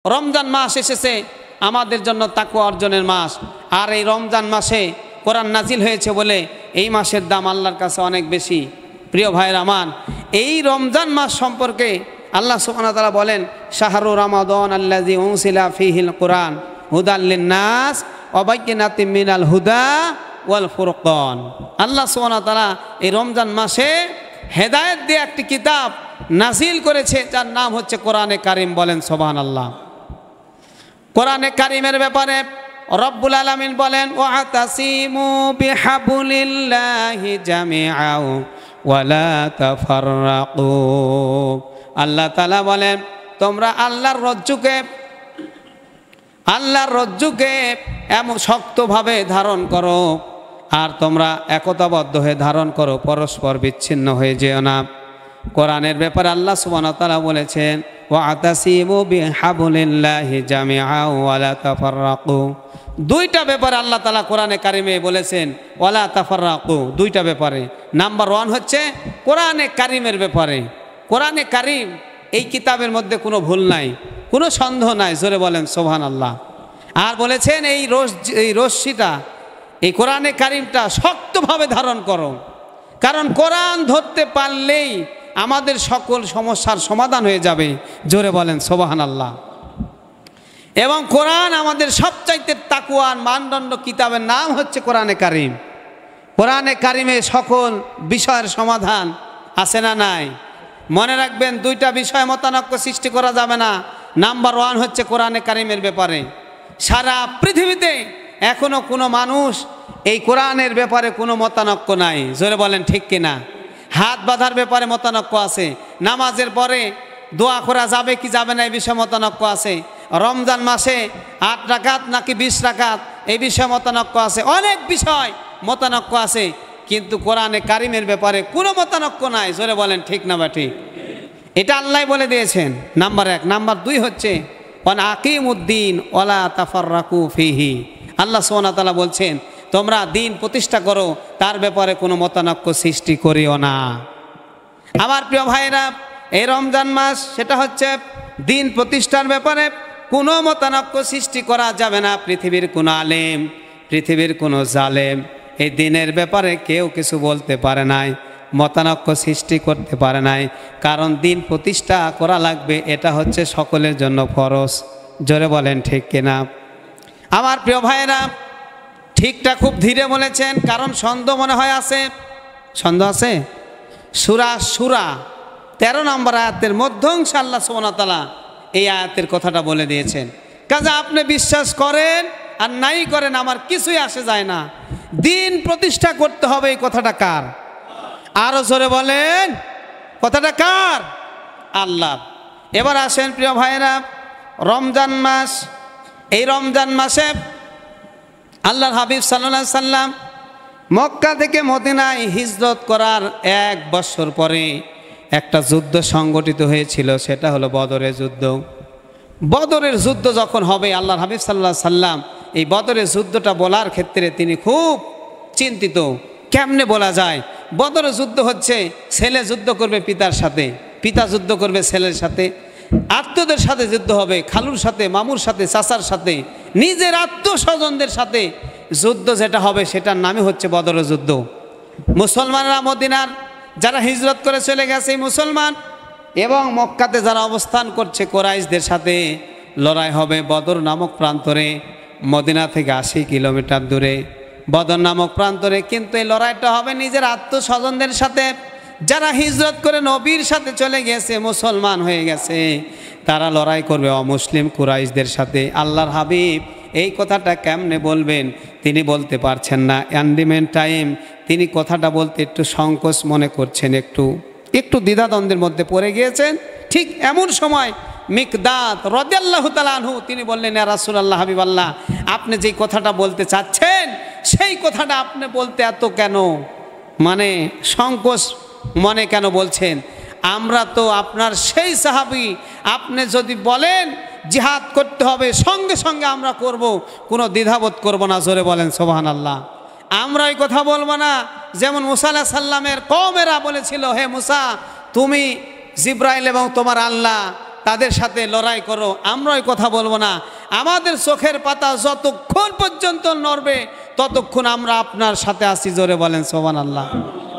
রমজান মাস এসেছে আমাদের জন্য তাকওয়া অর্জনের মাস। আর এই রমজান মাসে কোরআন নাজিল হয়েছে বলে এই মাসের দাম আল্লাহর কাছে অনেক বেশি। প্রিয় ভাইয়ের আমার, এই রমজান মাস সম্পর্কে আল্লাহ সুবহানাহু ওয়া তাআলা বলেন, শাহরু রমাদান আল্লাযী উনজিলা ফীহিল কুরআন হুদাল লিন-নাস ওয়া বাইয়িনাতিম মিনাল হুদা ওয়াল ফুরকান। আল্লাহ সুবহানাহু ওয়া তাআলা এই রমজান মাসে হেদায়েত দিয়ে একটি কিতাব নাজিল করেছে, যার নাম হচ্ছে কোরআনে কারিম। বলেন সুবহানাল্লাহ। কোরআনে কারিমের ব্যাপারে রব্বুল আলামিন বলেন, ওয়াতাসিমু বিহাবলিল্লাহি জামিআও ওয়ালা তাফাররাকু। আল্লাহ তাআলা বলেন, তোমরা আল্লাহর রজ্জুকে এমন শক্তভাবে ধারণ করো, আর তোমরা একতাবদ্ধ হয়ে ধারণ করো, পরস্পর বিচ্ছিন্ন হয়ে যেও না। কোরআনের ব্যাপারে আল্লাহ সুবহানাহু ওয়া তাআলা বলেছেন, ওয়াতাসিমু বিহাবলিল্লাহি জামিআও ওয়ালা তাফাররাকু। দুইটা ব্যাপারে আল্লাহ তাআলা কোরআনে কারিমে বলেছেন ওয়ালা তাফাররাকু, দুইটা ব্যাপারে। নাম্বার 1 হচ্ছে কোরআনে কারিমের ব্যাপারে। কোরআনে কারিম এই কিতাবের মধ্যে কোনো ভুল নাই, কোনো সন্দেহ নাই। জোরে বলেন সুবহানাল্লাহ। আর বলেছেন এই রশ্মিটা, এই কোরআনে কারিমটা শক্তভাবে ধারণ করো, কারণ কোরআন ধরতে পারলেই আমাদের সকল সমস্যার সমাধান হয়ে যাবে। জোরে বলেন সুবহানাল্লাহ। এবং কোরআন আমাদের সবচাইতে তাকওয়ার মানদণ্ড কিতাবের নাম হচ্ছে কোরআনে কারিম। কোরআনে কারিমে সকল বিষয়ের সমাধান আছে না নাই? মনে রাখবেন, দুইটা বিষয় মতানৈক্য সৃষ্টি করা যাবে না। নাম্বার 1 হচ্ছে কোরআনে কারিমের ব্যাপারে সারা পৃথিবীতে এখনো কোনো মানুষ এই কোরআনের ব্যাপারে কোনো মতানৈক্য নাই। জোরে বলেন ঠিক কিনা? হাত বাঁধার ব্যাপারে মতানৈক্য আছে, নামাজের পরে দোয়া করা যাবে কি যাবে না এই বিষয়ে মতানৈক্য আছে, রমজান মাসে 8 রাকাত নাকি 20 রাকাত এই বিষয়ে মতানৈক্য আছে, অনেক বিষয় মতানৈক্য আছে, কিন্তু কোরআনে কারিমের ব্যাপারে কোনো মতানৈক্য নাই। জোরে বলেন ঠিক না বা ঠিক? এটা আল্লাহ বলে দিয়েছেন, নাম্বার 1। নাম্বার 2 হচ্ছে আকিমুদ্দিন ওয়ালা তাফাররাকু ফিহি। আল্লাহ সুবহানাহু ওয়া তাআলা বলছেন, তোমরা দিন প্রতিষ্ঠা করো, তার ব্যাপারে কোনো মতানৈক্য সৃষ্টি করিও না। আমার প্রিয় ভাইরা, এই রমজান মাস সেটা হচ্ছে দিন প্রতিষ্ঠার ব্যাপারে কোনো মতানৈক্য সৃষ্টি করা যাবে না। পৃথিবীর কোনো আলেম, পৃথিবীর কোনো জালেম এই দিনের ব্যাপারে কেউ কিছু বলতে পারে নাই, মতানৈক্য সৃষ্টি করতে পারে নাই, কারণ দিন প্রতিষ্ঠা করা লাগবে, এটা হচ্ছে সকলের জন্য ফরজ। জোরে বলেন ঠিক কিনা? আমার প্রিয় ভাইয়েরা, ঠিকটা খুব ধীরে বলেছেন, কারণ সন্দেহ মনে হয় আছে। সন্দেহ আছে? সূরা 13 নম্বর আয়াতের মধ্যাংশে আল্লাহ সুবহানাহু ওয়া তাআলা এই আয়াতের কথাটা বলে দিয়েছেন। কাজে আপনি বিশ্বাস করেন আর নাই করেন, আমার কিছুই আসে যায় না। দিন প্রতিষ্ঠা করতে হবে, এই কথাটা কার? আরো জোরে বলেন, কথাটা কার? আল্লাহ। এবার আসেন প্রিয় ভাইয়েরা, রমজান মাস, এই রমজান মাসে আল্লাহর হাবিব সাল্লাল্লাহু আলাইহি সাল্লাম মক্কা থেকে মদিনায় হিজরত করার 1 বছর পরে একটা যুদ্ধ সংগঠিত হয়েছিল, সেটা হলো বদরের যুদ্ধ। বদরের যুদ্ধ যখন হবে, আল্লাহর হাবিব সাল্লাল্লাহু আলাইহি সাল্লাম এই বদরের যুদ্ধটা বলার ক্ষেত্রে তিনি খুব চিন্তিত। কেমনে বলা যায়? বদরের যুদ্ধ হচ্ছে ছেলে যুদ্ধ করবে পিতার সাথে, পিতা যুদ্ধ করবে ছেলের সাথে, আত্মীয়দের সাথে যুদ্ধ হবে, খালুর সাথে, মামুর সাথে, চাচার সাথে, নিজের আত্মস্বজনদের সাথে যুদ্ধ যেটা হবে সেটার নামই হচ্ছে বদরের যুদ্ধ। মুসলমানরা মদিনার যারা হিজরত করে চলে গেছে মুসলমান, এবং মক্কাতে যারা অবস্থান করছে কুরাইশদের সাথে লড়াই হবে বদর নামক প্রান্তরে, মদিনা থেকে 80 কিলোমিটার দূরে বদর নামক প্রান্তরে। কিন্তু এই লড়াইটা হবে নিজের আত্মস্বজনদের সাথে, যারা হিজরত করে নবীর সাথে চলে গেছে, মুসলমান হয়ে গেছে, তারা লড়াই করবে অমুসলিম কুরাইশদের সাথে। আল্লাহর হাবিব এই কথাটা কেমনে বলবেন তিনি বলতে পারছেন না। অ্যান্ডিমেন্ট টাইম তিনি কথাটা বলতে একটু সংকোচ মনে করছেন, একটু দ্বিধাদ্বন্দ্বের মধ্যে পড়ে গিয়েছেন। ঠিক এমন সময় মিকদাদ রাদিয়াল্লাহু তাআলা আনহু তিনি বললেন, ইয়া রাসূলুল্লাহ, হাবিবাল্লাহ, আপনি যেই কথাটা বলতে চাচ্ছেন সেই কথাটা আপনি বলতে এত কেন মানে সংকোচ মনে কেন বলছেন? আমরা তো আপনার সেই সাহাবী, আপনি যদি বলেন জিহাদ করতে হবে সঙ্গে সঙ্গে আমরা করব, কোনো দ্বিধাবোধ করব না। জোরে বলেন সুবহানাল্লাহ। আমরা এই কথা বলবো না যেমন মুসা আলাইহিস সালামের কওমেরা বলেছিল, হে মুসা, তুমি জিব্রাইল এবং তোমার আল্লাহ তাদের সাথে লড়াই করো, আমরা ওই কথা বলবো না। আমাদের চোখের পাতা যতক্ষণ পর্যন্ত নড়বে ততক্ষণ আমরা আপনার সাথে আছি। জোরে বলেন সুবহানাল্লাহ।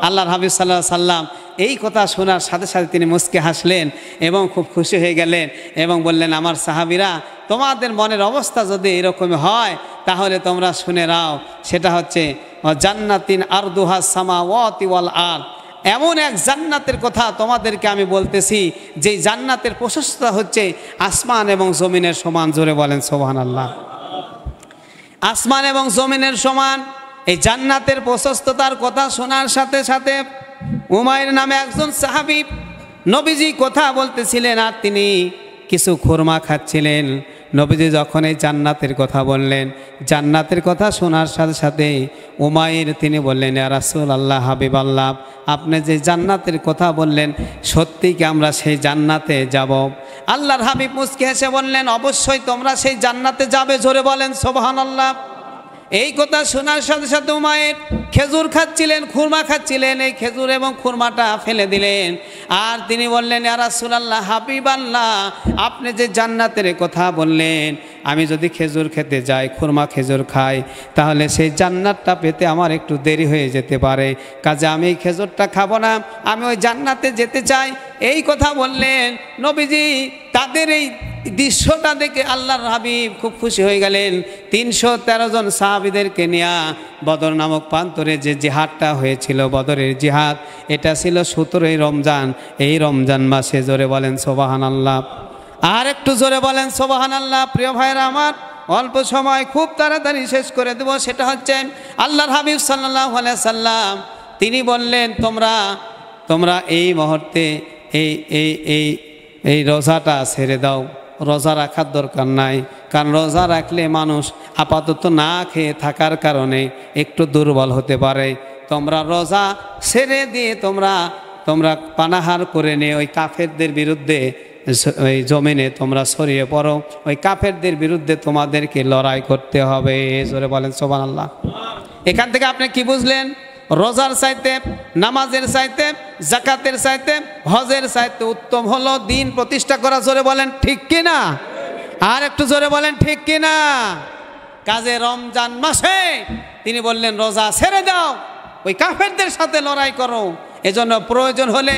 আল্লাহর হাবিব সাল্লাল্লাহু আলাইহি সাল্লাম এই কথা শোনার সাথে সাথে তিনি মুচকে হাসলেন এবং খুব খুশি হয়ে গেলেন এবং বললেন, আমার সাহাবীরা, তোমাদের মনের অবস্থা যদি এরকম হয় তাহলে তোমরা শুনে নাও, সেটা হচ্ছে জান্নাতিন আরদুহা সামাওয়াতি ওয়াল আরদ, এমন এক জান্নাতের কথা তোমাদেরকে আমি বলতেছি যেই জান্নাতের প্রশস্ততা হচ্ছে আসমান এবং জমিনের সমান। জোরে বলেন সুবহানাল্লাহ। আসমান এবং জমিনের সমান এই জান্নাতের প্রশস্ততার কথা শোনার সাথে সাথে উমাইর নামে একজন সাহাবী নবীজি কথা বলতেছিলেন আর তিনি কিছু খুরমা খাচ্ছিলেন। নবীজি যখন এই জান্নাতের কথা বললেন, জান্নাতের কথা শোনার সাথে সাথে উমাইর তিনি বললেন, ইয়া রাসূলুল্লাহ, হাবিব আল্লাহ, আপনি যে জান্নাতের কথা বললেন সত্যি কি আমরা সেই জান্নাতে যাব? আল্লাহর হাবিব মুচকি হেসে বললেন, অবশ্যই তোমরা সেই জান্নাতে যাবে। জোরে বলেন সুবহানাল্লাহ। এই কথা শোনার সাথে সাথে উমাইর খেজুর খাচ্ছিলেন, খুরমা খাচ্ছিলেন, এই খেজুর এবং খুরমাটা ফেলে দিলেন আর তিনি বললেন, ইয়া রাসূলুল্লাহ, হাবিব আল্লাহ, আপনি যে জান্নাতের কথা বললেন, আমি যদি খেজুর খেতে যাই, খুরমা খেজুর খাই, তাহলে সেই জান্নাতটা পেতে আমার একটু দেরি হয়ে যেতে পারে, কাজে আমি এই খেজুরটা খাবো না, আমি ওই জান্নাতে যেতে চাই। এই কথা বললেন নবীজি। তাদের এই দৃশ্যটা দেখে আল্লাহর হাবিব খুব খুশি হয়ে গেলেন। 313 জন সাহাবীদেরকে নিয়ে বদর নামক প্রান্তরে যে জিহাদটা হয়েছিল, বদরের জিহাদ, এটা ছিল 17ই রমজান। এই রমজান মাসে, জোরে বলেন সুবহানাল্লাহ। আর একটু জোরে বলেন সুবহানাল্লাহ। প্রিয় ভাইরা আমার, অল্প সময় খুব তাড়াতাড়ি শেষ করে দেব। সেটা হচ্ছে আল্লাহর হাবিব সাল্লাল্লাহু আলাইহি সাল্লাম তিনি বললেন, তোমরা এই মুহূর্তে এই রোজাটা ছেড়ে দাও, রোজা রাখার দরকার নাই, কারণ রোজা রাখলে মানুষ আপাতত না খেয়ে থাকার কারণে একটু দুর্বল হতে পারে। তোমরা রোজা ছেড়ে দিয়ে তোমরা পানাহার করে নিয়ে ওই কাফেরদের বিরুদ্ধে ওই জমিনে তোমরা ছড়িয়ে পড়ো, ওই কাফেরদের বিরুদ্ধে তোমাদেরকে লড়াই করতে হবে। জোরে বলেন সুবহানাল্লাহ। এখান থেকে আপনি কি বুঝলেন? রোজার চাইতে, নামাজের চাইতে, জাকাতের চাইতে, হজের চাইতে উত্তম হলো দিন প্রতিষ্ঠা করা। জোরে বলেন ঠিক কিনা? আর একটু জোরে বলেন ঠিক কিনা? কাজে রমজান মাসে তিনি বললেন, রোজা ছেড়ে দাও, ওই কাফেরদের সাথে লড়াই করো। এজন্য প্রয়োজন হলে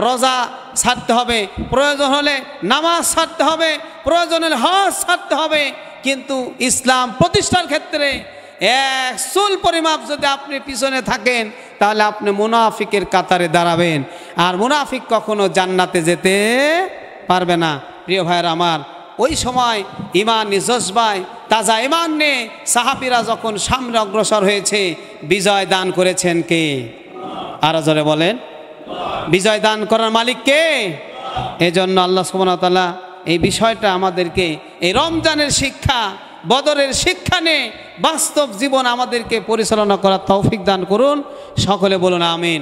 রোজা ছাড়তে হবে, প্রয়োজন হলে নামাজ ছাড়তে হবে, প্রয়োজন হলে হজ ছাড়তে হবে, কিন্তু ইসলাম প্রতিষ্ঠার ক্ষেত্রে এক চুল পরিমাপ যদি আপনি পিছনে থাকেন তাহলে আপনি মুনাফিকের কাতারে দাঁড়াবেন, আর মুনাফিক কখনো জান্নাতে যেতে পারবে না। প্রিয় ভাইয়ের আমার, ওই সময় ইমান জজবায় তাজা ইমান নিয়ে সাহাবীরা যখন সামনে অগ্রসর হয়েছে, বিজয় দান করেছেন কে? আরো জোরে বলেন, বিজয় দান করার মালিক কে? এজন্য আল্লাহ সুবহানাহু ওয়া তাআলা এই বিষয়টা আমাদেরকে, এই রমজানের শিক্ষা, বদরের শিক্ষা নিয়ে বাস্তব জীবন আমাদেরকে পরিচালনা করার তৌফিক দান করুন। সকলে বলুন আমিন।